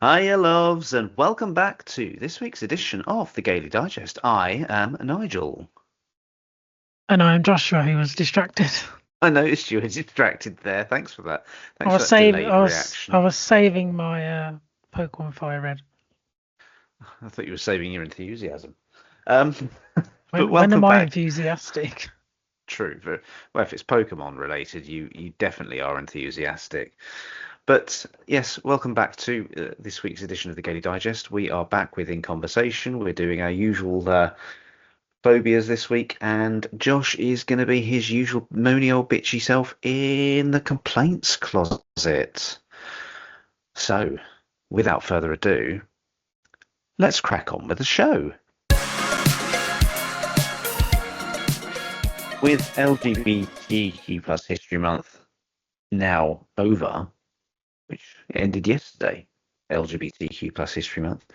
Hiya, loves, and welcome back to this week's edition of the Gaily Digest. I am Nigel. And I'm Joshua, who was distracted. I noticed you were distracted there. Thanks for that. I Thanks for was that saving. delayed I reaction. was saving my Pokemon Fire Red. I thought you were saving your enthusiasm. Um, but When welcome am I back. enthusiastic? True. Well, if it's Pokemon related, you definitely are enthusiastic. But yes, welcome back to this week's edition of the Gaily Digest. We are back with In Conversation. We're doing our usual phobias this week, and Josh is going to be his usual moany old bitchy self in the complaints closet. So, without further ado, let's crack on with the show. With LGBTQ plus History Month now over, which ended yesterday, LGBTQ plus History Month,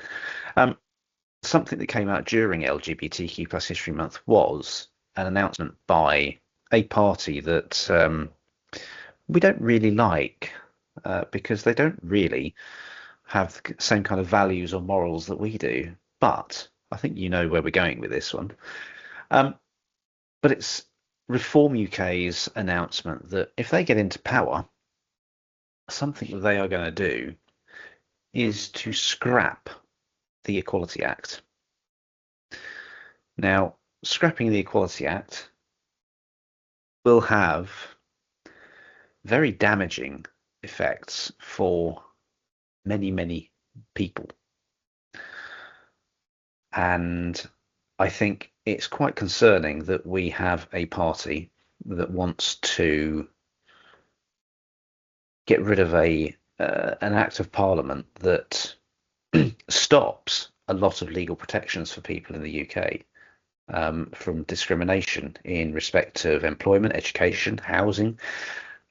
something that came out during LGBTQ plus History Month was an announcement by a party that we don't really like because they don't really have the same kind of values or morals that we do. But I think you know where we're going with this one. But it's Reform UK's announcement that if they get into power, something that they are going to do is to scrap the Equality Act. Now, scrapping the Equality Act will have very damaging effects for many, many people. And I think it's quite concerning that we have a party that wants to get rid of an act of parliament that stops a lot of legal protections for people in the UK from discrimination in respect of employment, education, housing,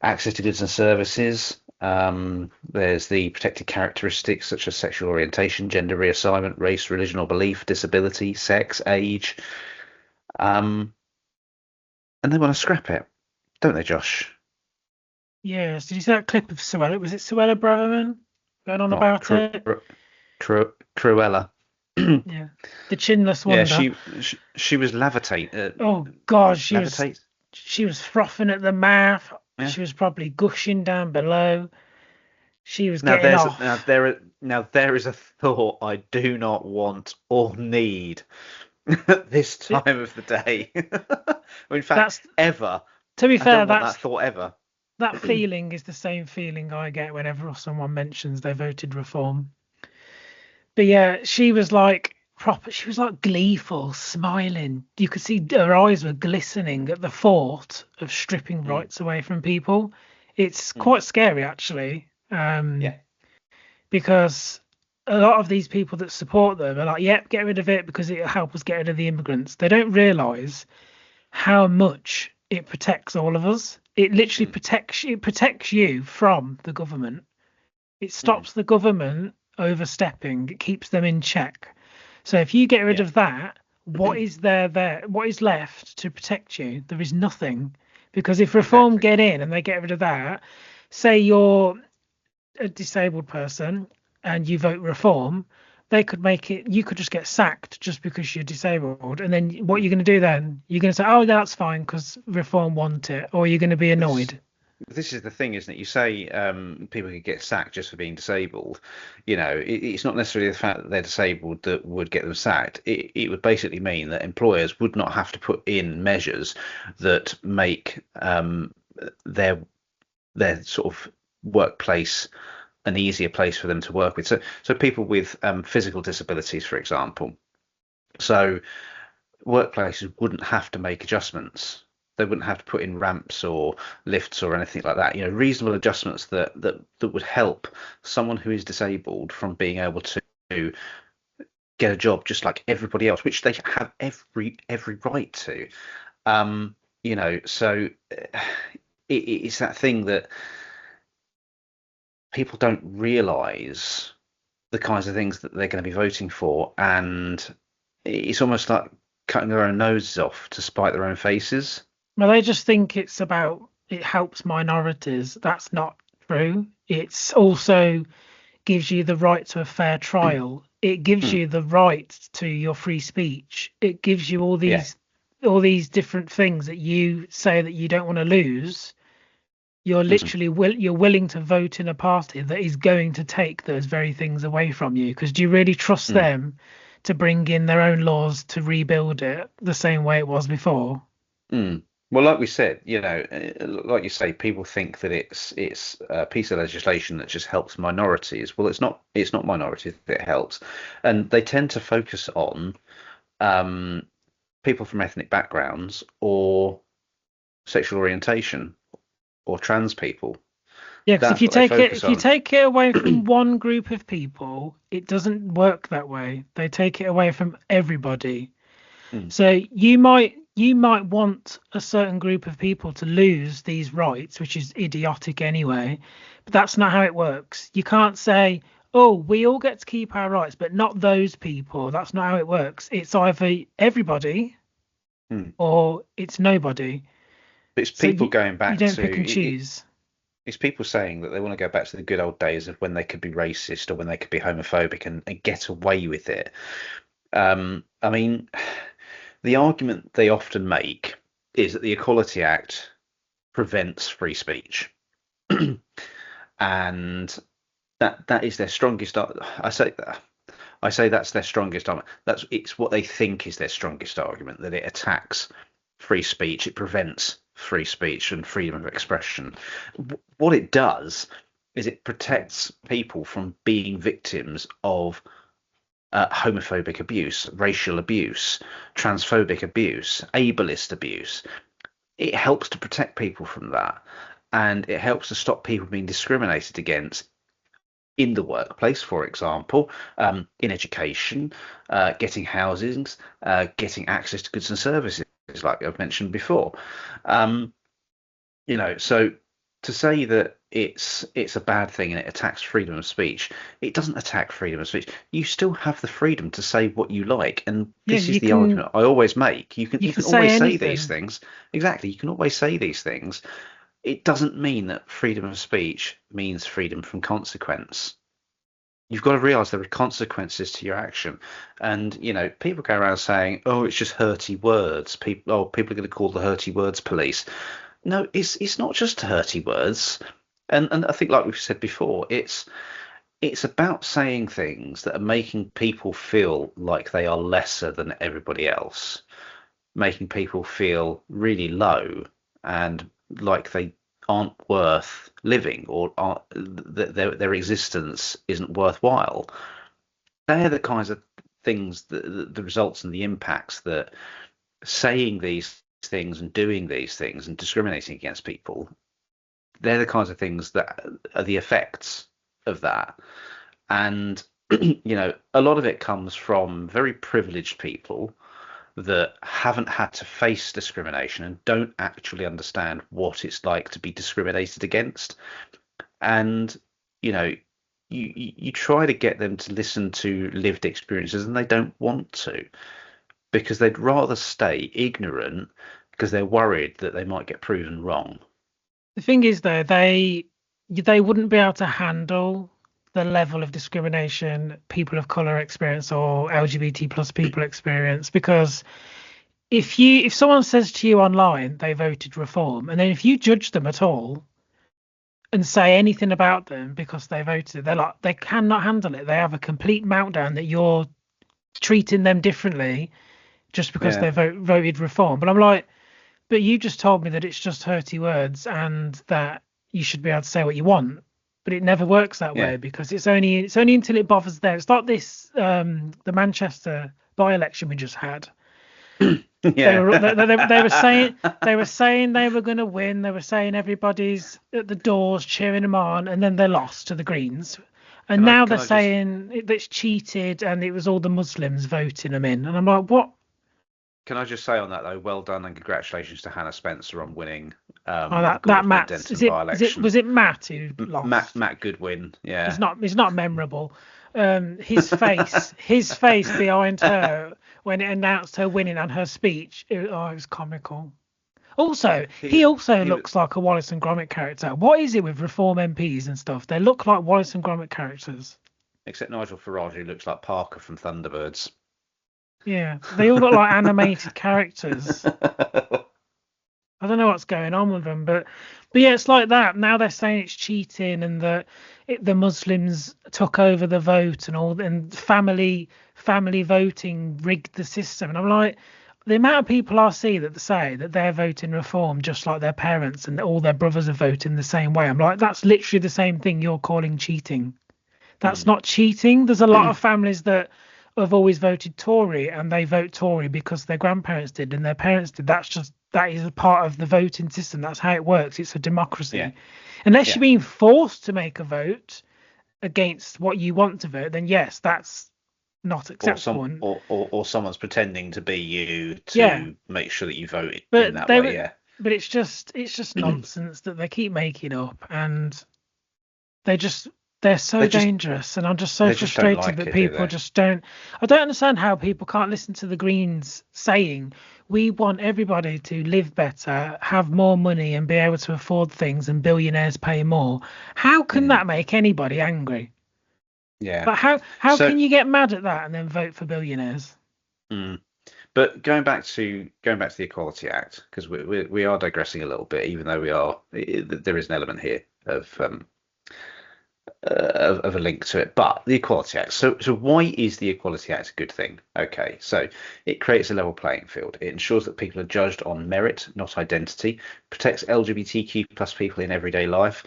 access to goods and services. There's the protected characteristics such as sexual orientation, gender reassignment, race, religion or belief, disability, sex, age. And they want to scrap it, don't they, Josh? Yes. Did you see that clip of Suella? Was it Suella Braverman going on Oh, about it? Cruella. Yeah. The Chinless Yeah, Wonder. she was Oh God, levitate. she was frothing at the mouth. Yeah. She was probably gushing down below. She was Now getting there's off. now there is a thought I do not want or need at this It, time of the day. Or in fact, that's ever. to be I fair. don't want that That's thought ever. that feeling is the same feeling I get whenever someone mentions they voted Reform. But yeah, she was like proper. She was like gleeful, smiling. You could see her eyes were glistening at the thought of stripping Mm, rights away from people. It's mm, quite scary, actually, yeah, because a lot of these people that support them are like, "Yep, get rid of it because it'll help us get rid of the immigrants." They don't realise how much it protects all of us. It literally mm, protects you from the government. It mm, stops the government overstepping. It keeps them in check. So if you get rid yeah, of that, what is there? What is left to protect you? There is nothing. Because if Reform exactly. get in and they get rid of that, say you're a disabled person and you vote Reform, they could make it. You could just get sacked just because you're disabled. And then what Mm. you're going to do then? You're going to say, "Oh, that's fine because Reform want it," or you're going to be This annoyed. this is the thing, isn't it? You say people could get sacked just for being disabled. You know, it's not necessarily the fact that they're disabled that would get them sacked. It would basically mean that employers would not have to put in measures that make their sort of workplace an easier place for them to work with. So people with physical disabilities, for example. So workplaces wouldn't have to make adjustments. They wouldn't have to put in ramps or lifts or anything like that. You know, reasonable adjustments that would help someone who is disabled from being able to get a job just like everybody else, which they have every right to. You know, so it's that thing that people don't realise the kinds of things that they're going to be voting for, and it's almost like cutting their own noses off to spite their own faces. Well, they just think it's about it helps minorities. That's not true. It's also gives you the right to a fair trial. It gives Mm, you the right to your free speech. It gives you yeah. all these different things that you say that you don't want to lose. You're Mhm, literally you're willing to vote in a party that is going to take those very things away from you. Because do you really trust mm, them to bring in their own laws to rebuild it the same way it was before? mm. Well, like we said, like you say, people think that it's a piece of legislation that just helps minorities. Well, it's not minorities that it helps, and they tend to focus on um, people from ethnic backgrounds or sexual orientation or trans people. Yeah, because That's what they focus if you on. take it away from one group of people, it doesn't work that way. They take it away from everybody. Mm, So you might want a certain group of people to lose these rights, which is idiotic anyway, but that's not how it works. You can't say, "Oh, we all get to keep our rights, but not those people." That's not how it works. It's either everybody mm. or it's nobody. But it's So people going you back don't to pick and choose. it's people saying that they want to go back to the good old days of when they could be racist or when they could be homophobic and get away with it. I mean, the argument they often make is that the Equality Act prevents free speech, and that is their strongest. I say that's their strongest argument. It's what they think is their strongest argument, that it attacks free speech, it prevents free speech and freedom of expression. What it does is it protects people from being victims of homophobic abuse, racial abuse, transphobic abuse, ableist abuse. It helps to protect people from that, and it helps to stop people being discriminated against in the workplace, for example, in education, getting housings, getting access to goods and services, like I've mentioned before. Um, so to say that it's a bad thing and it attacks freedom of speech, it doesn't attack freedom of speech. You still have the freedom to say what you like, and Yeah, this is the argument I always make. You can you you can can say always say these anything. things. Exactly, you can always say these things. It doesn't mean that freedom of speech means freedom from consequence. You've got to realize there are consequences to your action. And, people go around saying, oh, it's just hurty words. People are going to call the hurty words police. No, it's not just hurty words. And I think, like we've said before, it's about saying things that are making people feel like they are lesser than everybody else, making people feel really low and like they aren't worth living, or their existence isn't worthwhile. They're the kinds of things, the results and the impacts that saying these things and doing these things and discriminating against people, they're the kinds of things that are the effects of that. And a lot of it comes from very privileged people that haven't had to face discrimination and don't actually understand what it's like to be discriminated against. And you know you try to get them to listen to lived experiences, and they don't want to, because they'd rather stay ignorant because they're worried that they might get proven wrong. The thing is, though, they wouldn't be able to handle the level of discrimination people of color experience or LGBT plus people experience, because if someone says to you online they voted reform, and then if you judge them at all and say anything about them because they voted, they cannot handle it. They have a complete meltdown that you're treating them differently just because Yeah, they voted reform. But I'm like, but you just told me that it's just hurty words and that you should be able to say what you want. But it never works that yeah, way, because it's only until it bothers them. It's like this the Manchester by-election we just had. They yeah. were they were saying they were going to win. They were saying everybody's at the doors cheering them on, and then they lost to the Greens. And can I now they're can I just saying it's cheated and it was all the Muslims voting them in. And I'm like, what? can I just say on that, though, well done and congratulations to Hannah Spencer on winning Oh, the that Gorton and Matt's Denton is it by-election. was it Matt who Matt lost? Matt Goodwin, yeah. It's not memorable. His face behind her when it announced her winning and her speech, it was comical. Also, he He, also he was, looks like a Wallace and Gromit character. What is it with Reform MPs and stuff? They look like Wallace and Gromit characters. except Nigel Farage, who looks like Parker from Thunderbirds. Yeah, they all look like animated characters. I don't know what's going on with them, but yeah, it's like that. Now they're saying it's cheating and that the Muslims took over the vote and all, and family voting rigged the system. And I'm like, the amount of people I see that say that they're voting reform just like their parents and all their brothers are voting the same way. I'm like, that's literally the same thing you're calling cheating. That's Mm. not cheating. There's a lot of families that have always voted Tory and they vote Tory because their grandparents did and their parents did. That is a part of the voting system. That's how it works. It's a Yeah, democracy. Unless yeah. you're being forced to make a vote against what you want to vote, then yes, that's not Or acceptable. some And or someone's pretending to be you yeah, to make sure that you vote in but that they way. were, Yeah. but it's just nonsense that they keep making up, and they just they're so They just dangerous, and I'm just so they just don't frustrated like that it, do people they? just don't. I don't understand how people can't listen to the Greens saying we want everybody to live better, have more money, and be able to afford things, and billionaires pay more. How can Mm, that make anybody angry? yeah. Like how So, can you get mad at that and then vote for billionaires? mm, but going back to the Equality Act, because we are digressing a little bit, even though there is an element here of a link to it. But the Equality Act. So why is the Equality Act a good thing? Okay, so it creates a level playing field. It ensures that people are judged on merit, not identity. Protects LGBTQ plus people in everyday life.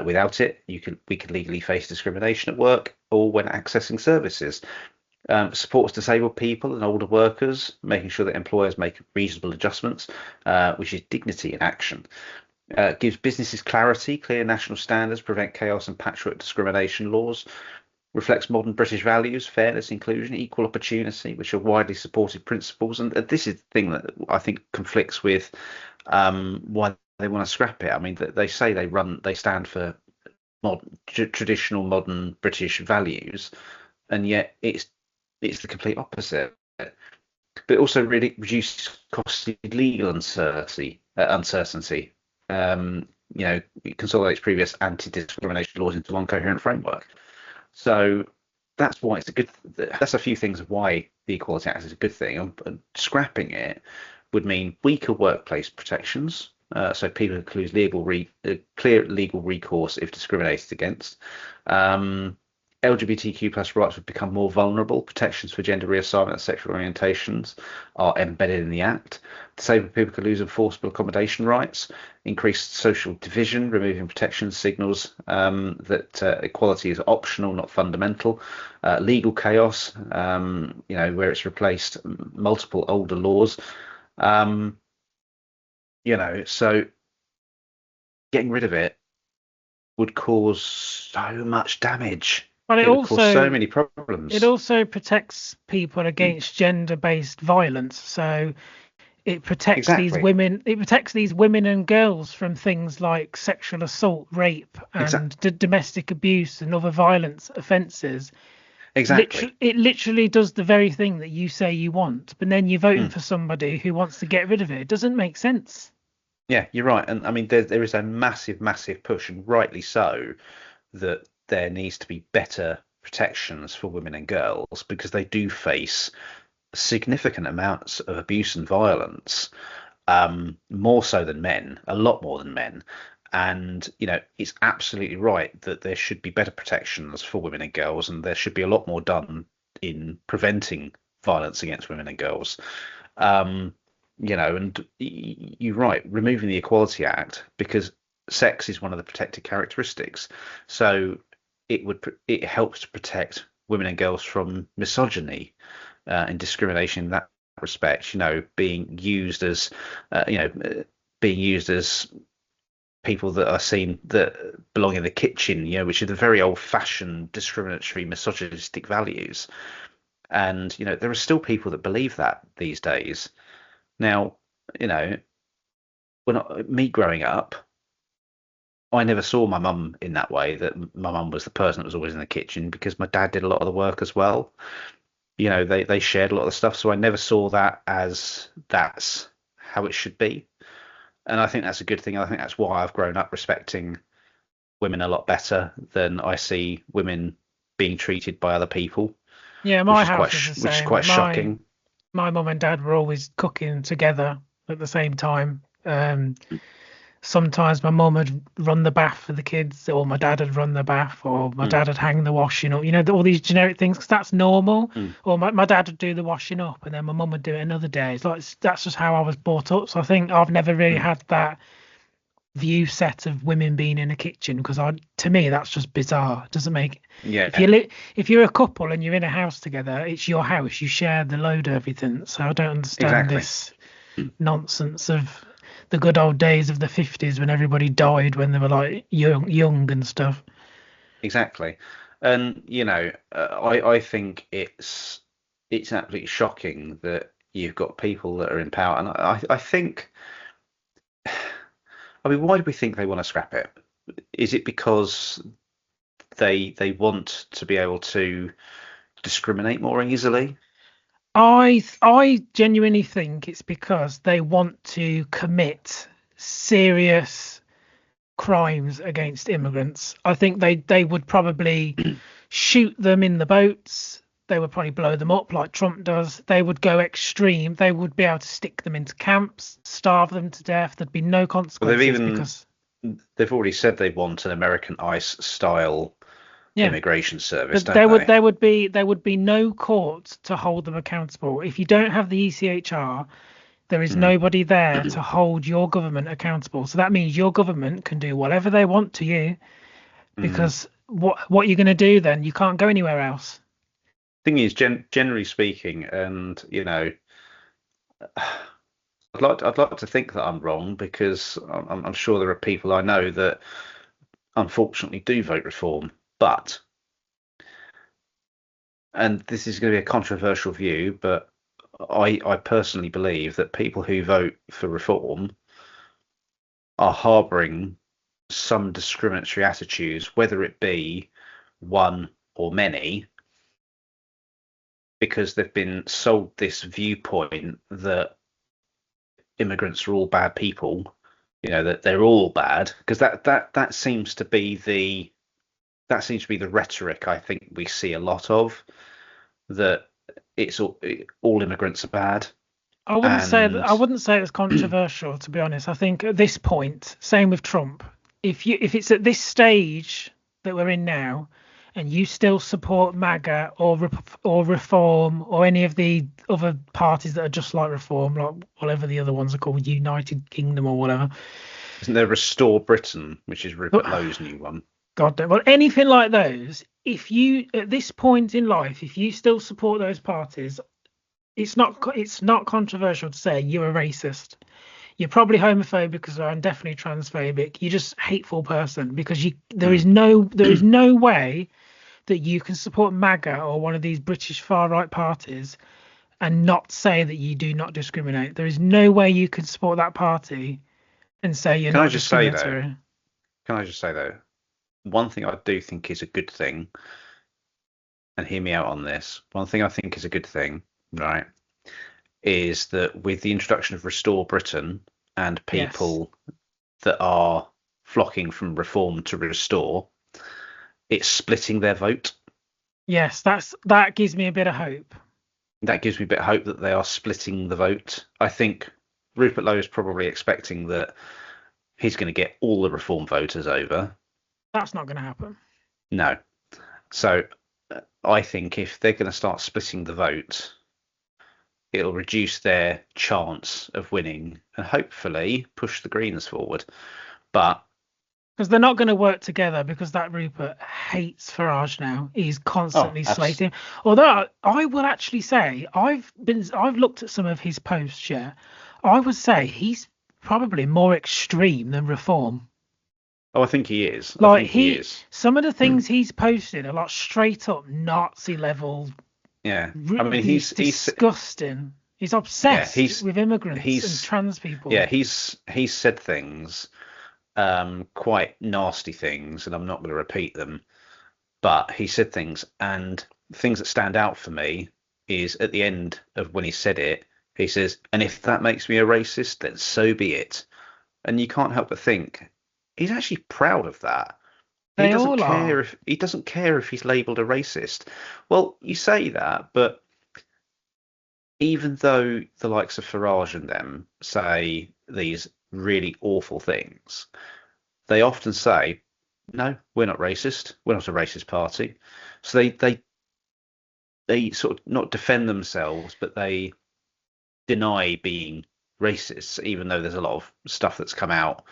Without it, we could legally face discrimination at work or when accessing services. Supports disabled people and older workers, making sure that employers make reasonable adjustments, which is dignity in action. Gives businesses clarity, clear national standards, prevent chaos and patchwork discrimination laws. Reflects modern British values, fairness, inclusion, equal opportunity, which are widely supported principles. And this is the thing that I think conflicts with why they want to scrap it. I mean, they say they stand for traditional modern British values, and yet it's the complete opposite. But it also really reduces costly legal uncertainty. It consolidates previous anti-discrimination laws into one coherent framework. So that's why it's a good. That's a few things of why the Equality Act is a good thing. And scrapping it would mean weaker workplace protections. So people could lose clear legal recourse if discriminated against. LGBTQ plus rights would become more vulnerable. Protections for gender reassignment and sexual orientations are embedded in the Act. Disabled people could lose enforceable accommodation rights. Increased social division, removing protection signals that equality is optional, not fundamental. Legal chaos, where it's replaced multiple older laws. Um, so getting rid of it would cause so much damage. But It would cause so many it problems. also protects people against gender-based violence. So it protects these Exactly. women. It protects these women and girls from things like sexual assault, rape, Exactly. and domestic abuse and other violence offences. Exactly. It literally does the very thing that you say you want, but then you're voting Mm. for somebody who wants to get rid of it. It doesn't make sense. Yeah, you're right. And I mean, there is a massive, massive push, and rightly so, that there needs to be better protections for women and girls because they do face significant amounts of abuse and violence, more so than men, a lot more than men. And, it's absolutely right that there should be better protections for women and girls, and there should be a lot more done in preventing violence against women and girls. Um, and you're right, removing the Equality Act because sex is one of the protected characteristics. So it helps to protect women and girls from misogyny and discrimination in that respect. Being used as being used as people that are seen that belong in the kitchen, which are the very old-fashioned discriminatory misogynistic values. And there are still people that believe that these days. Now, you know, me growing up, I never saw my mum in that way, that my mum was the person that was always in the kitchen because my dad did a lot of the work as well. They shared a lot of the stuff, so I never saw that as that's how it should be. And I think that's a good thing. I think that's why I've grown up respecting women a lot better than I see women being treated by other people, Yeah, which my is house is the which is same. quite shocking. My mum and dad were always cooking together at the same time. Sometimes my mum would run the bath for the kids, or my dad would run the bath, or my Mm, dad would hang the washing up. You know, all these generic things, 'cause that's normal. mm, Or my dad would do the washing up, and then my mum would do it another day. It's like that's just how I was brought up. So I think I've never really mm. had that view set of women being in a kitchen because to me that's just bizarre. It doesn't make Yeah, if you're a couple and you're in a house together, it's your house. You share the load of everything. So I don't understand exactly. this nonsense of the good old days of the 50s when everybody died when they were like young and stuff. Exactly. And I think it's absolutely shocking that you've got people that are in power, and I think, I mean, why do we think they want to scrap it? Is it because they want to be able to discriminate more easily? I genuinely think it's because they want to commit serious crimes against immigrants. I think they would probably shoot them in the boats. They would probably blow them up like Trump does. They would go extreme. They would be able to stick them into camps, starve them to death. There'd be no Well, consequences because they've already said they want an American ICE style yeah, immigration service, but don't they? there would be no court to hold them accountable. If you don't have the ECHR, there is Mm. nobody there to hold your government accountable. So that means your government can do whatever they want to you Mm. because what you're going to do then? You can't go anywhere else. Thing is, generally speaking, and I'd like to think that I'm wrong because I'm sure there are people I know that unfortunately do vote reform. But, and this is going to be a controversial view, but I personally believe that people who vote for reform are harbouring some discriminatory attitudes, whether it be one or many, because they've been sold this viewpoint that immigrants are all bad people, that they're all bad, because that seems to be the rhetoric I think we see a lot of, that it's all immigrants are bad. I And wouldn't say it's controversial, to be honest. I think at this point, same with Trump, if it's at this stage that we're in now, and you still support MAGA or Reform or any of the other parties that are just like Reform, like whatever the other ones are called, United Kingdom or whatever. isn't there Restore Britain, which is But Rupert Lowe's new one? God, well, anything like those, if you at this point in life, if you still support those parties, it's not controversial to say you're a racist. You're probably homophobic because I'm definitely transphobic. You're just a hateful person because Mm. there is no way that you can support MAGA or one of these British far right parties and not say that you do not discriminate. There is no way you can support that party and say you're Can I not just say though? discriminatory. Can I just say though? One thing I do think is a good thing, and hear me out on this. One thing I think is a good thing, right, is that with the introduction of Restore Britain and Yes. people that are flocking from Reform to Restore, it's splitting their vote. Yes, that gives me a bit of hope. That gives me a bit of hope that they are splitting the vote. I think Rupert Lowe is probably expecting that he's going to get all the Reform voters over. That's not going to happen. No. So I think if they're going to start splitting the vote, it'll reduce their chance of winning and hopefully push the Greens forward. But Because they're not going to work together because that Rupert hates Farage now. He's oh, constantly slating. Although I will actually say I've looked at some of his posts, yeah. I would say he's probably more extreme than Reform. I think he is. I Like think he is. some of the things he's posted are like straight up Nazi level. Yeah. I mean, He's disgusting. He's yeah, obsessed with immigrants and he's trans people. yeah, he's said things, quite nasty things, and I'm not going to repeat them. But he said things, and things that stand out for me is at the end of when he said it, he says, "And if that makes me a racist, then so be it." and you can't help but think he's actually proud of that. They all are. He doesn't care if he's labelled a racist. Well, you say that, but even though the likes of Farage and them say these really awful things, they often say, "No, we're not racist. We're not a racist party." So they sort of not defend themselves, but they deny being racist, even though there's a lot of stuff that's come out,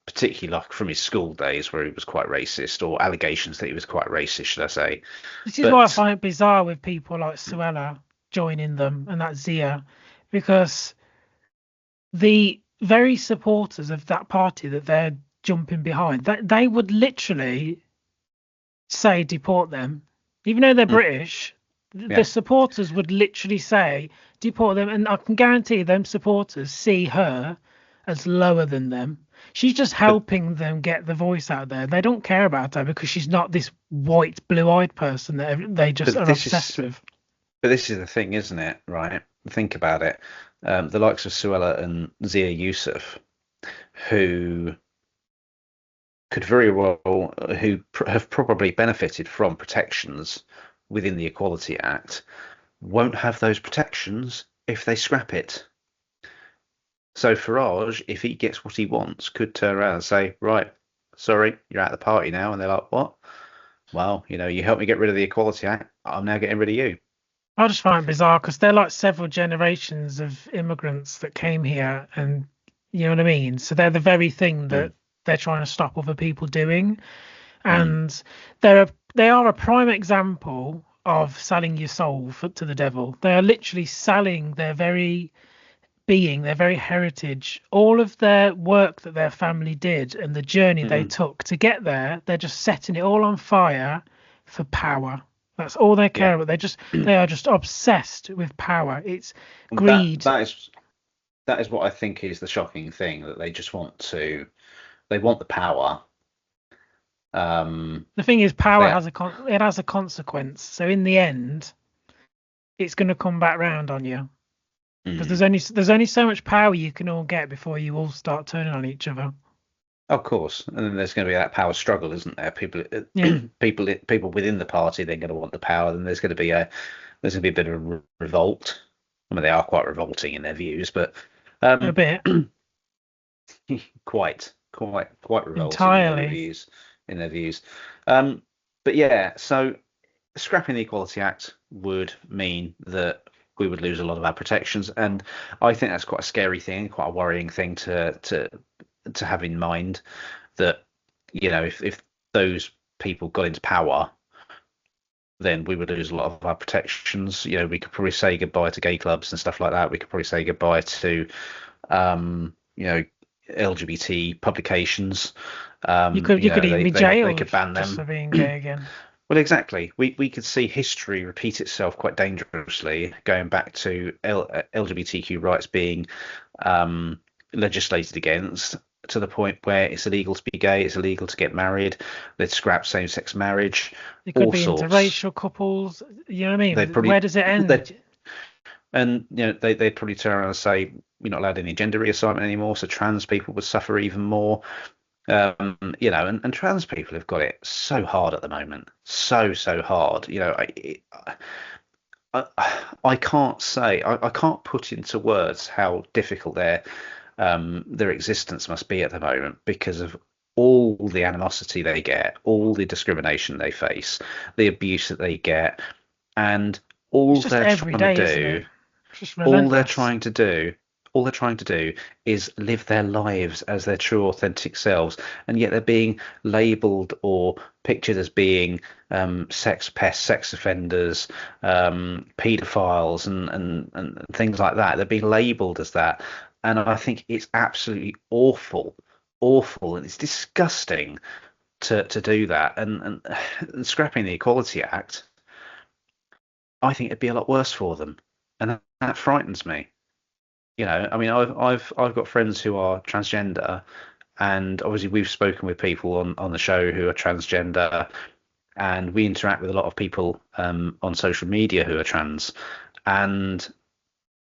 particularly like from his school days where he was quite racist, or allegations that he was quite racist, should I say. This is why I But find it bizarre with people like Suella joining them and that Zia, because the very supporters of that party that they're jumping behind, that they would literally say deport them, even though they're mm, British. The yeah, supporters would literally say deport them, and I can guarantee them supporters see her as lower than them. She's just but helping them get the voice out there. They don't care about her because she's not this white, blue-eyed person that they just but are this obsessed is with. but this is the thing, isn't it? Right? Think about it. The likes of Suella and Zia Yusuf, who could very well, have probably benefited from protections within the Equality Act, won't have those protections if they scrap it. So Farage, if he gets what he wants, could turn around and say, right, sorry, you're out of the party now. And they're like, what? Well, you helped me get rid of the Equality Act. I'm now getting rid of you. I just find it bizarre because they're like several generations of immigrants that came here, and you know what I mean. So they're the very thing Mm, that they're trying to stop other people doing, mm, and they are a prime example of selling your soul to the devil. They are literally selling their very being, their very heritage, all of their work that their family did, and the journey they mm. took to get there. They're just setting it all on fire for power. That's all they care Yeah. about. They are just obsessed with power. It's That greed. that is what I think is the shocking thing, that they want the power. Um, The thing is, power they has it has a consequence. So in the end, it's going to come back round on you because mm, there's only so much power you can all get before you all start turning on each other. of course, and then there's going to be that power struggle, isn't there? People, Yeah, people within the party, they're going to want the power. Then there's going to be a bit of a revolt. I mean, they are quite revolting in their views, but a um, bit quite revolting in their entirely. views. In their views, um, but yeah. So scrapping the Equality Act would mean that we would lose a lot of our protections, and I think that's quite a scary thing, quite a worrying thing to have in mind. That if those people got into power, then we would lose a lot of our protections. We could probably say goodbye to gay clubs and stuff like that. We could probably say goodbye to um, you know LGBT publications. You could even be They jailed could ban just for them. being gay again. Well, exactly. We could see history repeat itself quite dangerously, going back to LGBTQ rights being um, legislated against, to the point where it's illegal to be gay, it's illegal to get married. They'd scrap same-sex marriage, It could all be sorts. interracial couples. You know what I They'd mean? Where probably does it they end? and they'd probably turn around and say we're not allowed any gender reassignment anymore, so trans people would suffer even more. And trans people have got it so hard at the moment, so hard. I can't say, I can't put into words how difficult their existence must be at the moment, because of all the animosity they get, all the discrimination they face, the abuse that they get, and It's all just they're every trying to day, isn't it? do It's just all they're relentless. trying to do all they're trying to do is live their lives as their true authentic selves, and yet they're being labeled or pictured as being sex pests, sex offenders, pedophiles, and things like that. They're being labeled as that, and I think it's absolutely awful, and it's disgusting to do that. And scrapping the Equality Act, I think it'd be a lot worse for them, and that frightens me. I mean, I've got friends who are transgender, and obviously we've spoken with people on the show who are transgender, and we interact with a lot of people on social media who are trans, and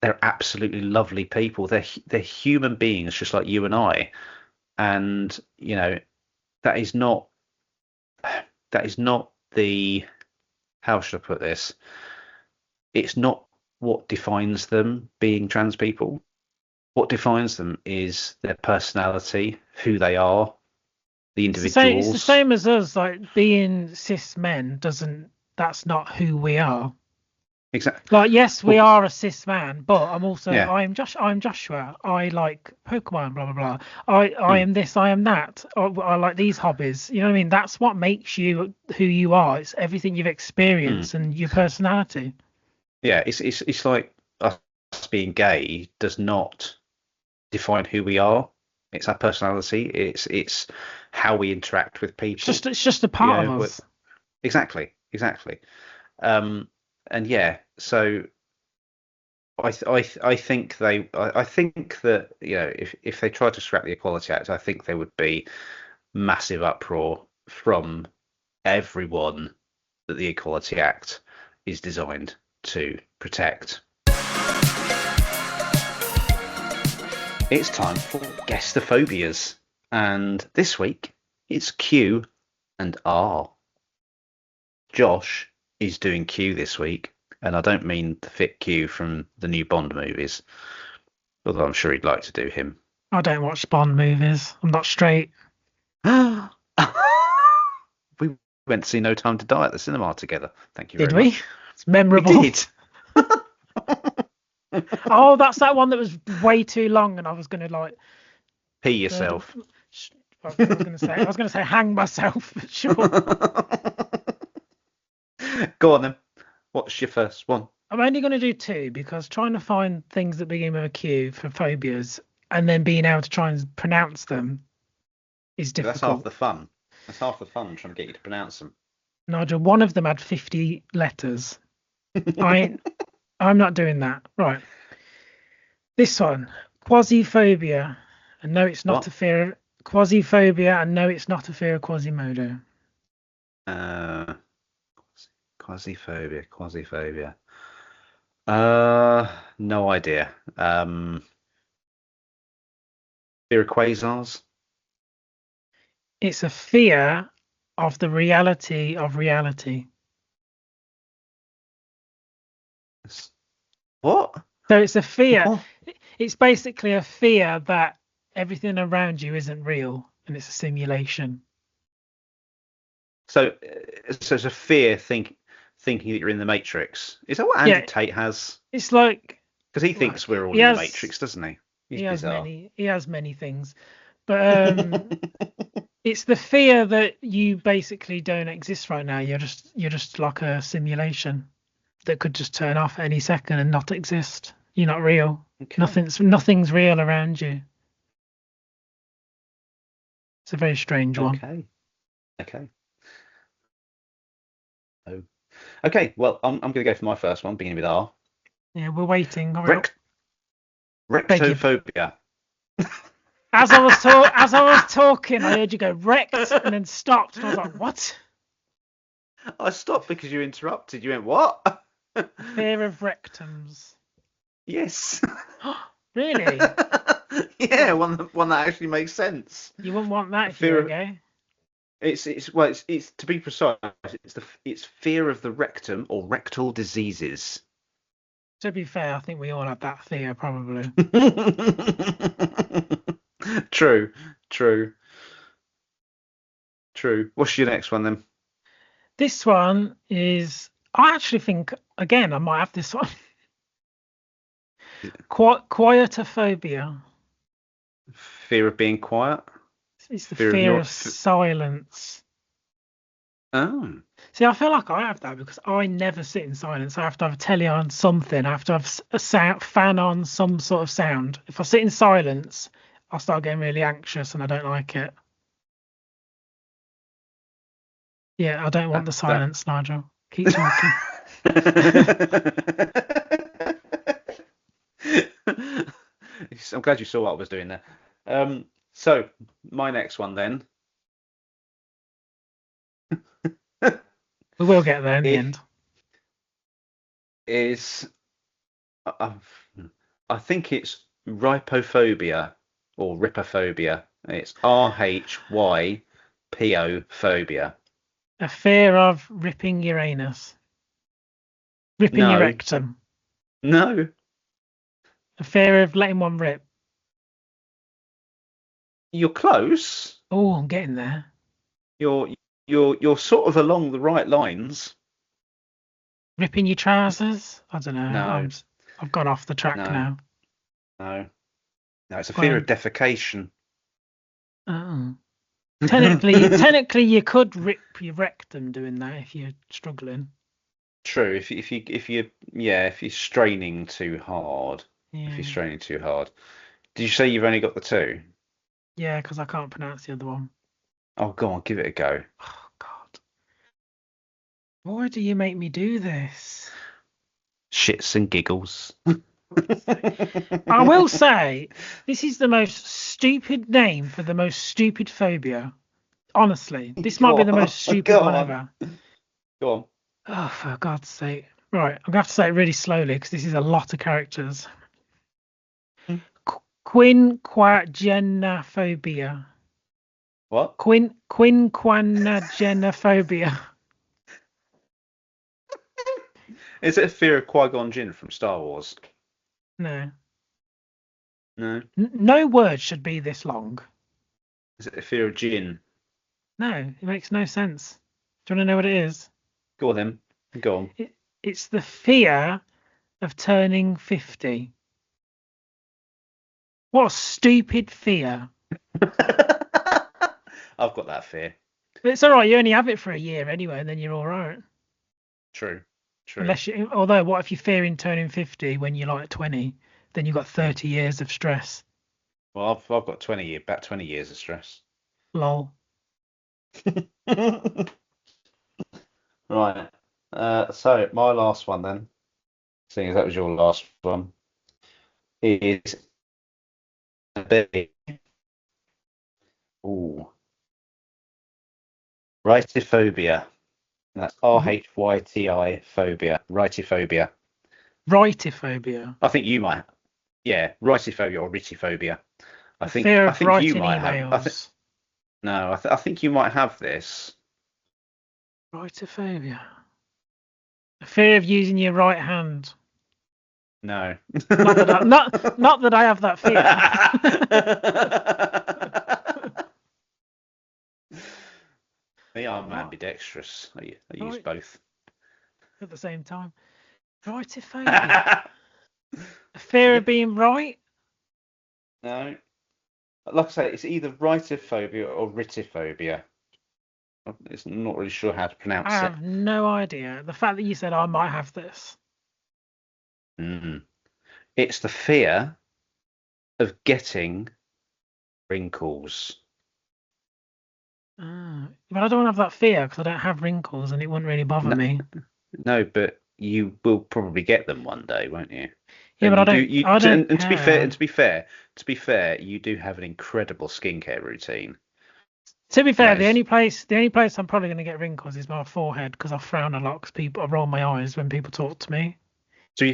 they're absolutely lovely people. They're human beings just like you and I, And that is not the, how should I put this? It's not what defines them being trans people. What defines them is their personality, who they are, the It's the same. It's the individuals. same as us. Like being cis men doesn't. That's not who we are. Exactly. Like, yes, we Well, are a cis man, but I'm also yeah. I'm Joshua. I like Pokemon, blah blah blah. I Mm, am this, I am that. I like these hobbies. You know what I mean? That's what makes you who you are. It's everything you've mm. experienced and your personality. Yeah. It's like us being gay does not define who we are. It's our personality. It's how we interact with people. It's just a You part of know, us. exactly. Um, and yeah, so I think I think that if they tried to scrap the Equality Act, I think there would be massive uproar from everyone that the Equality Act is designed to protect. It's time for Guess the Phobias, and this week it's Q and R. Josh is doing Q this week, and I don't mean the fit Q from the new Bond movies, although I'm sure he'd like to do him. I don't watch Bond movies. I'm not straight. We went to see No Time to Die at the cinema together. Thank you Did very we? much. It's We memorable. did. Oh, that's that one that was way too long, and I was gonna like. Pee Uh, yourself. I was gonna say hang myself, but sure. Go on then. What's your first one? I'm only gonna do two because trying to find things that begin with a Q for phobias and then being able to try and pronounce them is That's half difficult. the fun. That's half the fun trying to get you to pronounce them. Nigel, one of them had 50 letters. I ain't, I'm not doing that. Right. This one, quasi-phobia, and no, it's not What? a fear of quasi-phobia, and no, it's not a fear of Quasimodo. Uh, quasi-phobia. No idea. Fear of quasars. It's a fear of the reality of reality. What? So it's a fear. What? It's basically a fear that everything around you isn't real and it's a simulation. So, so it's a fear thinking that you're in the Matrix. Is that what Andrew Yeah, Tate has? it's like Because he well, thinks we're all he in the has Matrix, doesn't he? he He's has bizarre. many things, but it's the fear that you basically don't exist right now. You're just like a simulation that could just turn off any second and not exist. You're not real. Okay. Nothing's real around you. It's a very strange one. Okay. Okay. Oh. Okay. Well, I'm going to go for my first one, beginning with R. Yeah, we're waiting. Hurry up. Rect Beg you. rectophobia. As I was talking, I heard you go wrecked and then stopped, and I was like, "What?" I stopped because you interrupted. You went, what? Fear of rectums. Yes. Really? Yeah, one that actually makes sense. You wouldn't want that if you Fear were of gay. it's to be precise, it's fear of the rectum or rectal diseases. To be fair, I think we all have that fear, probably. True, true, true. What's your next one then? This one is. I actually think again I might have this one. Quietophobia. Fear of being quiet. It's the Fear of fear not. of silence. Oh, See, I feel like I have that because I never sit in silence. I have to have a telly on something. I have to have a fan on some sort of sound. If I sit in silence, I'll start getting really anxious and I don't like it. Yeah, I don't want the that. silence, Nigel. Keep talking. I'm glad you saw what I was doing there. So my next one then We will get there in the i- end. is I think it's ripophobia or ripophobia. It's RHYPO phobia. A fear of ripping your anus. Ripping your No, rectum. no, A fear of letting one rip. you're close. Oh, I'm getting there. You're you're sort of along the right lines. Ripping your trousers? I don't know. No, I've gone off the track no, now. no, no. It's a Go fear of on. defecation. Oh. Technically, you could rip your rectum doing that if you're struggling. True. If you're straining too hard. If you're Yeah. straining too hard. Did you say you've only got the two? Yeah, because I can't pronounce the other one. Oh, go on, give it a go. Oh, God. Why do you make me do this? Shits and giggles. I will say, this is the most stupid name for the most stupid phobia. Honestly, this might be the most stupid Go one on. ever. Go on. Oh, for God's sake. Right, I'm going to have to say it really slowly because this is a lot of characters. Quinquagenophobia. What? Quinquagenophobia. Is it a fear of Qui-Gon Jinn from Star Wars? No. No. No word should be this long. Is it a fear of Jinn? No, it makes no sense. Do you want to know what it is? Go on then. Go on. It's the fear of turning 50. What a stupid fear. I've got that fear. But it's all right. You only have it for a year anyway, and then you're all right. True. Although, what if you're fearing turning 50 when you're like 20? Then you've got 30 years of stress. Well, I've got about 20 years of stress. Lol. Right. So my last one then, seeing as that was your last one, is ooh, Rhytophobia. That's RHYTI phobia. Rhytophobia. Rightophobia. I think you might. Yeah, Rhytophobia or Rhytophobia. A fear of you writing might have. emails. I think you might have this. Rightophobia. A fear of using your right hand. No. Not that I have that fear. They are ambidextrous. I use both. At the same time. Rightophobia. A fear of being right? No. Like I say, it's either Rhytophobia or Rhytophobia. I'm not really sure how to pronounce I it. have no idea. The fact that you said I might have this. It's the fear of getting wrinkles. But I don't have that fear because I don't have wrinkles and it wouldn't really bother me. No, but you will probably get them one day, won't you? Yeah, but I don't And care. to be fair, you do have an incredible skincare routine. To be fair, the only place I'm probably going to get wrinkles is my forehead because I frown a lot because I roll my eyes when people talk to me. To be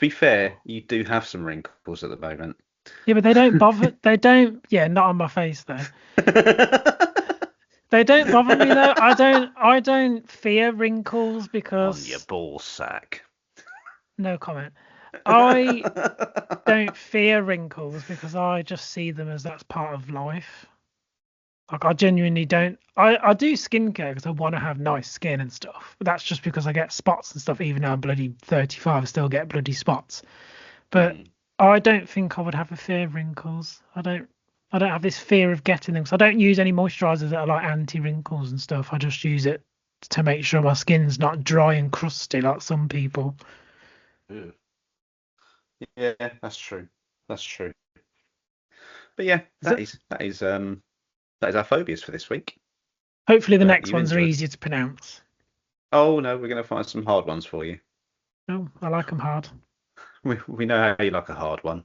fair, you do have some wrinkles at the moment. Yeah, but they don't bother. They don't. Yeah, not on my face though. They don't bother me though. I don't fear wrinkles because on your ball sack. No comment. I don't fear wrinkles because I just see them as that's part of life. Like I genuinely don't. I do skincare because I want to have nice skin and stuff. But that's just because I get spots and stuff. Even though I'm bloody 35, I still get bloody spots. But I don't think I would have a fear of wrinkles. I don't have this fear of getting them. So I don't use any moisturisers that are like anti-wrinkles and stuff. I just use it to make sure my skin's not dry and crusty like some people. Yeah, that's true. That's true. But yeah, that is our phobias for this week. Hopefully the next ones are easier to pronounce. Oh no, we're going to find some hard ones for you. Oh, I like them hard. We know how you like a hard one.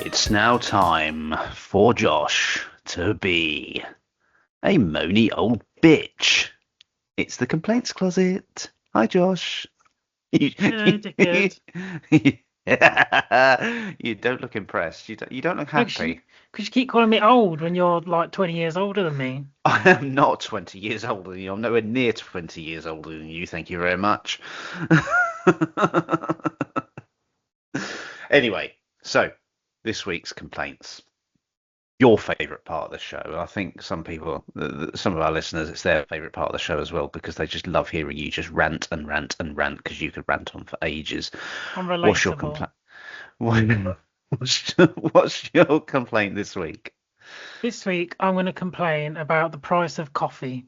It's now time for Josh to be a moany old bitch. It's the complaints closet. Hi, Josh. Hello, dickhead. You don't look impressed. You don't look Because you, happy. 'cause you keep calling me old when you're like 20 years older than me. I am not 20 years older than you. I'm nowhere near 20 years older than you. Thank you very much. Anyway, so this week's complaints. Your favourite part of the show. I think some people, some of our listeners, it's their favourite part of the show as well because they just love hearing you just rant and rant and rant because you could rant on for ages. I'm What's your relatable. complaint? What's your complaint this week? This week, I'm going to complain about the price of coffee,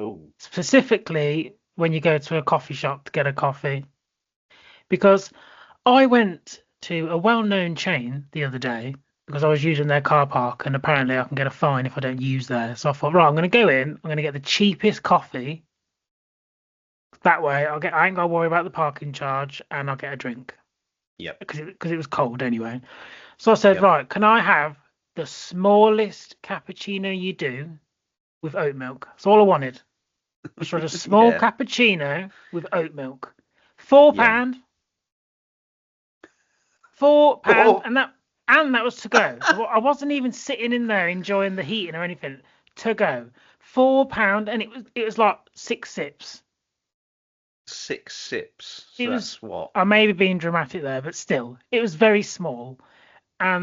Oh, specifically when you go to a coffee shop to get a coffee. Because I went to a well-known chain the other day because I was using their car park and apparently I can get a fine if I don't use there. So I thought, right, I'm going to go in, I'm going to get the cheapest coffee. That way, I ain't got to worry about the parking charge and I'll get a drink yep, because it was cold anyway. So I said, yep. right, can I have the smallest cappuccino you do with oat milk? That's all I wanted. Just wanted a small Yeah, cappuccino with oat milk. Four yeah. pound, £4, Oh, and that was to go. So I wasn't even sitting in there enjoying the heating or anything. To go, £4, and it was like 6 sips. 6 sips. It So was. that's what? I may be being dramatic there, but still, it was very small.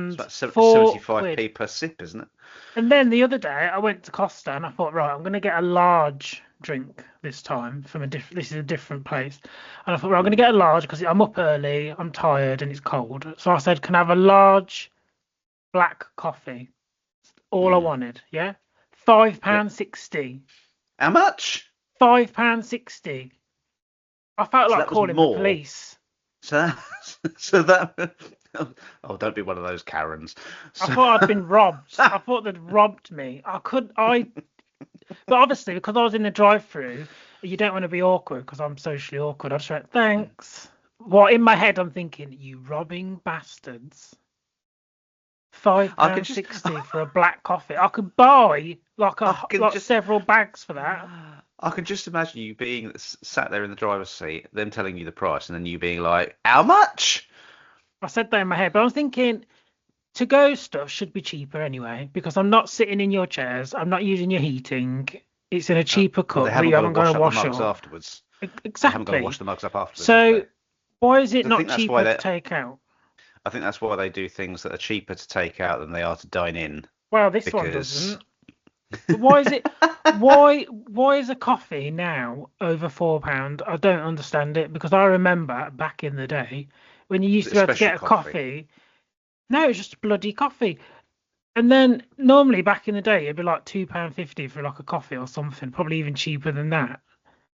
It's And about 4 quid. 75p per sip, isn't it? And then the other day, I went to Costa and I thought, right, I'm going to get a large drink this time from a different. This is a different place, and I thought, right, I'm going to Mm, get a large because I'm up early, I'm tired, and it's cold. So I said, can I have a large black coffee? All I mm. wanted, yeah. Five Yep. pound sixty. How much? £5.60. I felt So like that was calling the more. police. So that, so that. Oh, don't be one of those Karens. I So, thought I'd been robbed. I thought they'd robbed me. But obviously because I was in the drive-through, you don't want to be awkward because I'm socially awkward. I just went, thanks. What in my head I'm thinking, you robbing bastards. Five I can pound just, sixty for a black coffee. I could buy I can like just, several bags for that. I can just imagine you being sat there in the driver's seat, them telling you the price, and then you being like, "How much?" I said that in my head, but I was thinking to go stuff should be cheaper anyway because I'm not sitting in your chairs. I'm not using your heating. It's in a cheaper Well, they cup that haven't you got to haven't got to wash up the wash mugs up. afterwards. They haven't got to wash Exactly. the mugs up afterwards, have So they? why is it I not think that's why cheaper to they. take out? I think that's why they do things that are cheaper to take out than they are to dine in, Well, this one because doesn't. But why is it? Why is a coffee now over £4? I don't understand it because I remember back in the day when you used it's to be able to special get a coffee. coffee. No, it's just bloody coffee. And then normally back in the day it'd be like £2.50 for like a coffee or something, probably even cheaper than that.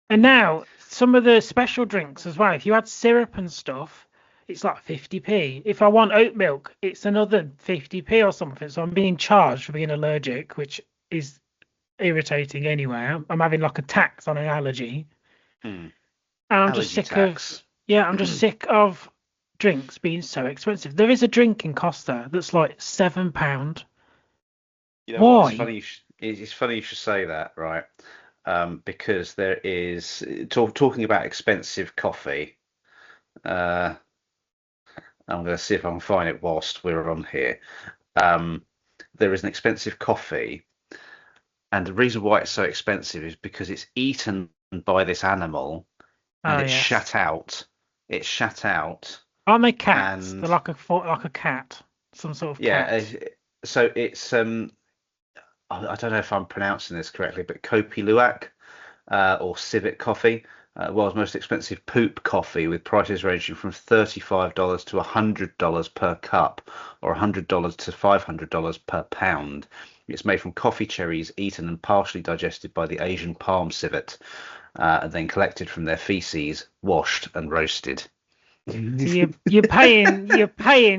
And Mm. now some of the special drinks as well, if you add syrup and stuff, it's like 50p. If I want oat milk, it's another 50p or something. So I'm being charged for being allergic, which is irritating anyway. I'm having like a tax on an allergy. Mm. And I'm just Allergy sick of, tax. yeah, I'm just sick of drinks being so expensive. There is a drink in Costa that's like £7. You know what? It's Why? funny. It's funny you should say that, right? Because there is talking about expensive coffee. Uh, I'm going to see if I can find it whilst we're on here. Um, there is an expensive coffee, and the reason why it's so expensive is because it's eaten by this animal, and Oh yes. It's shat out, Aren't they cats? They're and like a cat, some sort of yeah. cat. So it's I don't know if I'm pronouncing this correctly, but Kopi Luwak, or Civet Coffee, world's most expensive poop coffee, with prices ranging from $35 to $100 per cup, or $100 to $500 per pound. It's made from coffee cherries eaten and partially digested by the Asian palm civet, and then collected from their feces, washed and roasted. So you're paying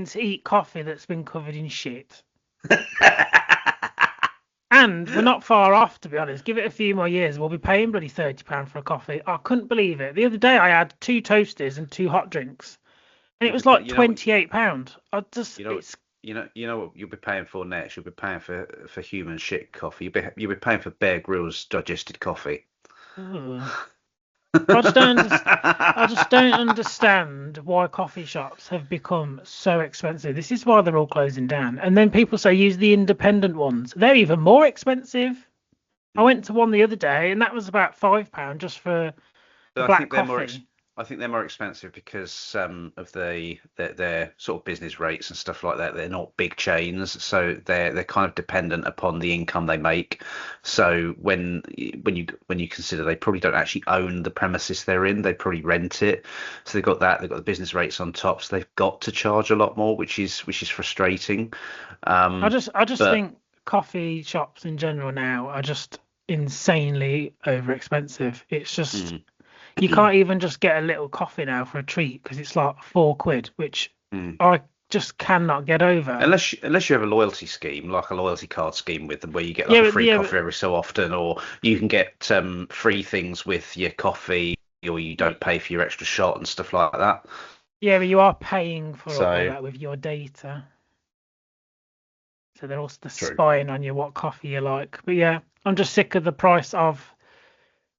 to eat coffee that's been covered in shit. And we're not far off, to be honest. Give it a few more years, we'll be paying bloody £30 for a coffee. I couldn't believe it. The other day I had two toasties and two hot drinks, and it You'll be, was like you know what, £28. I just, you know, it's you know what you'll be paying for next. You'll be paying for human shit coffee. You'll be paying for Bear Grylls digested coffee. ugh. I just don't I just don't understand why coffee shops have become so expensive. This is why they're all closing down. And then people say use the independent ones. They're even more expensive. I went to one the other day and that was about £5 just for the But black coffee. I think they're more expensive because of their sort of business rates and stuff like that. They're not big chains, so they're kind of dependent upon the income they make. So when you consider they probably don't actually own the premises they're in, they probably rent it. So they've got that, they've got the business rates on top, so they've got to charge a lot more, which is frustrating. I just But think coffee shops in general now are just insanely over expensive. It's just mm, you can't even just get a little coffee now for a treat because it's like £4, which mm. I just cannot get over. Unless you have a loyalty scheme, like a loyalty card scheme with them, where you get like Yeah, a but free yeah, but coffee every so often, or you can get free things with your coffee, or you don't pay for your extra shot and stuff like that. yeah, but you are paying for all So that with your data. So they're also true. spying on you what coffee you like. But yeah, I'm just sick of the price of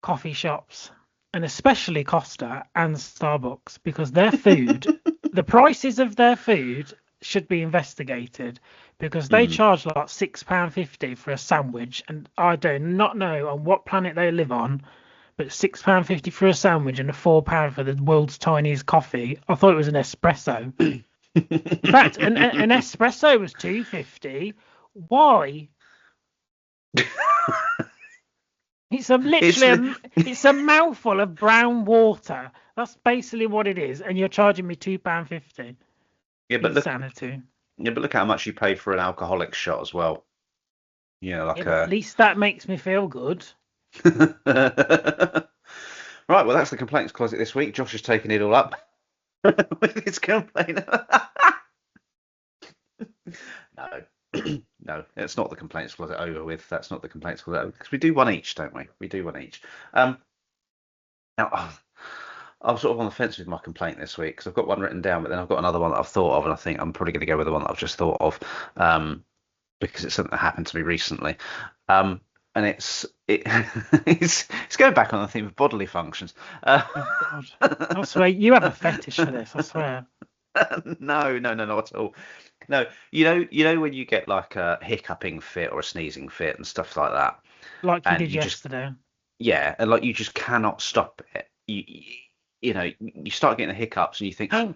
coffee shops and especially Costa and Starbucks because their food, the prices of their food should be investigated because they Mm. charge like £6.50 for a sandwich and I do not know on what planet they live on, but £6.50 for a sandwich and a £4 for the world's tiniest coffee. I thought it was an espresso. In fact, an espresso was 2.50. Why? It's a It's literally it's a mouthful of brown water. That's basically what it is, and you're charging me £2.50. yeah, Insanity. but look how much you pay for an alcoholic shot as well. You know, Yeah, like but at a least that makes me feel good. right. Well, that's the complaints closet this week. Josh has taken it all up with his complaint. No, no, it's not the complaints closet over with. That's not the complaints closet because we do one each, don't we? We do one each. Now, I'm sort of on the fence with my complaint this week because I've got one written down, but then I've got another one that I've thought of, and I think I'm probably going to go with the one that I've just thought of, because it's something that happened to me recently. And it's going back on the theme of bodily functions. Oh God, I swear you have a fetish for this. I swear. No, no, no, not at all. No, you know when you get like a hiccuping fit or a sneezing fit and stuff like that, Like you and did you just yesterday. yeah, and like you just cannot stop it. You start getting the hiccups and you think, oh,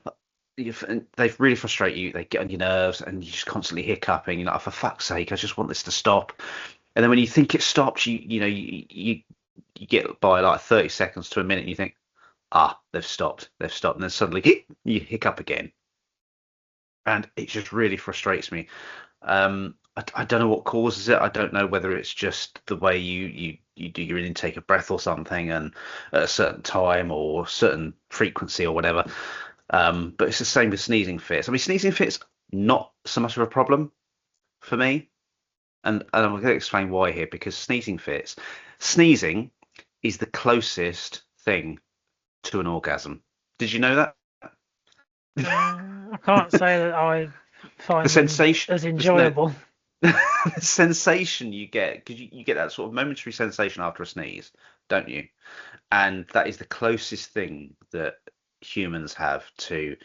and they really frustrate you. They get on your nerves, and you're just constantly hiccuping. You're like, for fuck's sake, I just want this to stop. And then when you think it stops, you get by like 30 seconds to a minute, and you think, ah, they've stopped, and then suddenly you hiccup again, and it just really frustrates me. I don't know what causes it. I don't know whether it's just the way you do your intake of breath or something, and at a certain time or certain frequency or whatever. But it's the same with sneezing fits. I mean, sneezing fits not so much of a problem for me, and I'm going to explain why here because sneezing is the closest thing to an orgasm. Did you know that? I can't say that I The find them sensation, as no, enjoyable. the sensation you get because you get that sort of momentary sensation after a sneeze, don't you? And that is the closest thing that humans have to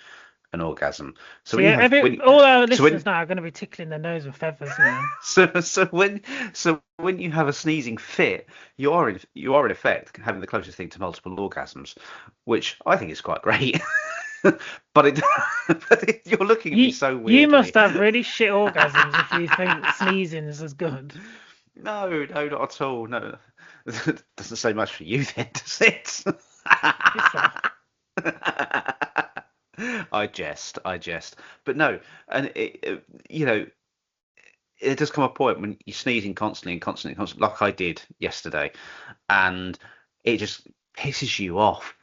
an orgasm. So See, when you have when all our so listeners when now are going to be tickling their nose with feathers now. so when you have a sneezing fit, you are in effect having the closest thing to multiple orgasms, which I think is quite great. but it, you're looking at me so You must weirdly. have really shit orgasms if you think sneezing is as good. No, no, not at all. No, doesn't say much for you then, does it? Piss off. I jest. But no, and it does come a point when you're sneezing constantly and constantly, constantly, like I did yesterday, and it just pisses you off.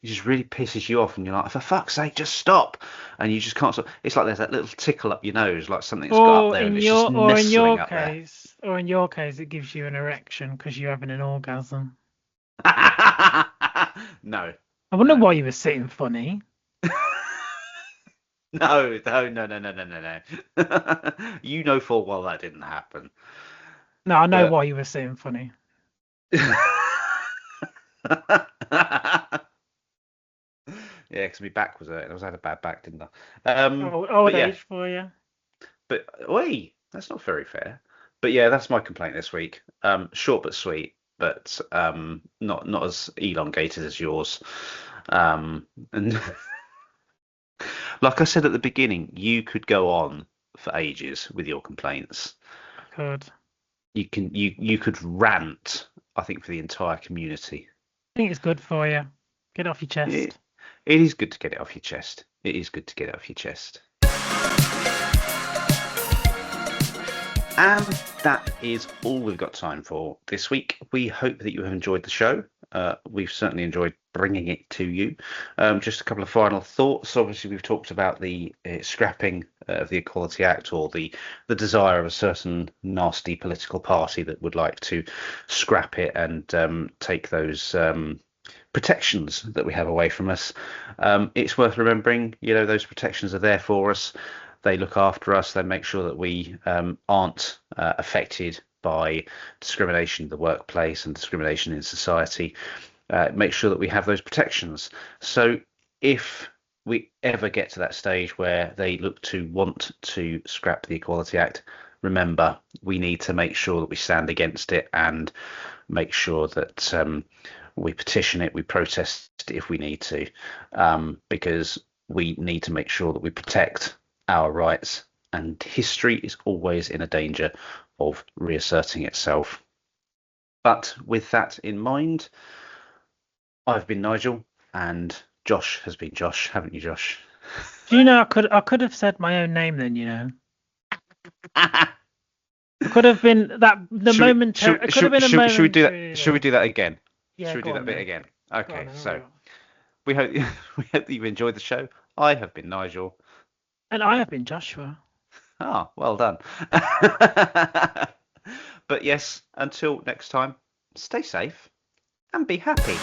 It just really pisses you off, and you're like, for fuck's sake, just stop. And you just can't stop. It's like there's that little tickle up your nose, like something's got up Or there, and in it's just your or in your nestling up there. case, or in your case, it gives you an erection because you're having an orgasm. No, I wonder no. why you were sitting funny. No, no, no, no, no, no, no, no. You know full well that didn't happen. No, I know But why you were sitting funny. Yeah, because my back was hurting. I had a bad back, didn't I? Old But yeah, age for you. but wait, that's not very fair. But yeah, that's my complaint this week. Short but sweet, but not as elongated as yours. And like I said at the beginning, you could go on for ages with your complaints. I could. You could rant, I think, for the entire community. I think it's good for you. Get it off your It, chest. it is good to get it off your chest. It is good to get it off your chest. And that is all we've got time for this week. We hope that you have enjoyed the show. We've certainly enjoyed bringing it to you. Just a couple of final thoughts. Obviously, we've talked about the scrapping of the Equality Act, or the desire of a certain nasty political party that would like to scrap it and take those protections that we have away from us. It's worth remembering, those protections are there for us. They look after us. They make sure that we aren't affected by discrimination in the workplace and discrimination in society. Make sure that we have those protections. So if we ever get to that stage where they look to want to scrap the Equality Act, remember, we need to make sure that we stand against it and make sure that we petition it, we protest if we need to, because we need to make sure that we protect our rights, and history is always in a danger of reasserting itself. But with that in mind, I've been Nigel, and Josh has been Josh, haven't you, Josh? Do you know I could have said my own name then, I could have been that the momentary. It could have been a momentary. Should we do that? Should we do that again? Yeah, should we do that bit then. again? Okay, On, so we hope that you've enjoyed the show. I have been Nigel. And I have been Joshua. Ah, well done. But yes, until next time, stay safe and be happy.